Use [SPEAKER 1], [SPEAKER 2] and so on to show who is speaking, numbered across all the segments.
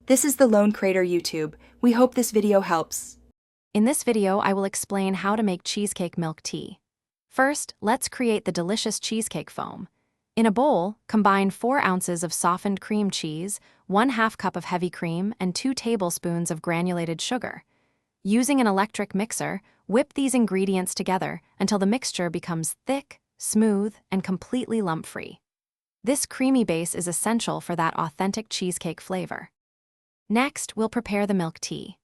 [SPEAKER 1] This is the Lone Crater YouTube. We hope this video helps.
[SPEAKER 2] In this video, I will explain how to make cheesecake milk tea. First, let's create the delicious cheesecake foam. In a bowl, combine 4 ounces of softened cream cheese, 1/2 cup of heavy cream, and 2 tablespoons of granulated sugar. Using an electric mixer, whip these ingredients together until the mixture becomes thick, smooth, and completely lump-free. This creamy base is essential for that authentic cheesecake flavor. Next, we'll prepare the milk tea.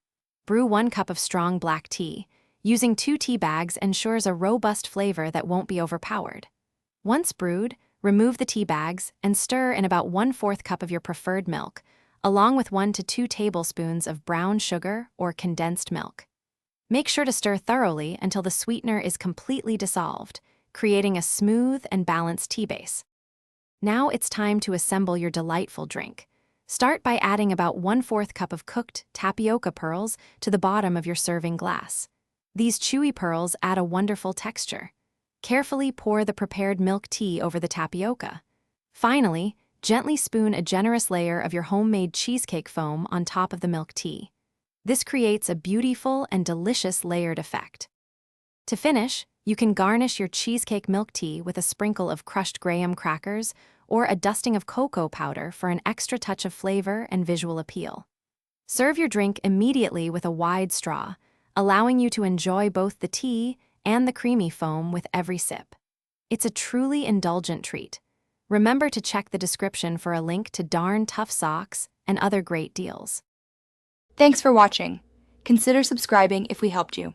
[SPEAKER 2] Brew 1 cup of strong black tea. Using 2 tea bags ensures a robust flavor that won't be overpowered. Once brewed, remove the tea bags and stir in about 1/4 cup of your preferred milk, along with 1 to 2 tablespoons of brown sugar or condensed milk. Make sure to stir thoroughly until the sweetener is completely dissolved, creating a smooth and balanced tea base. Now it's time to assemble your delightful drink. Start by adding about 1/4 cup of cooked tapioca pearls to the bottom of your serving glass. These chewy pearls add a wonderful texture. Carefully pour the prepared milk tea over the tapioca. Finally, gently spoon a generous layer of your homemade cheesecake foam on top of the milk tea. This creates a beautiful and delicious layered effect. To finish, you can garnish your cheesecake milk tea with a sprinkle of crushed graham crackers or a dusting of cocoa powder for an extra touch of flavor and visual appeal. Serve your drink immediately with a wide straw, allowing you to enjoy both the tea and the creamy foam with every sip. It's a truly indulgent treat. Remember to check the description for a link to Darn Tough socks and other great deals.
[SPEAKER 1] Thanks for watching. Consider subscribing if we helped you.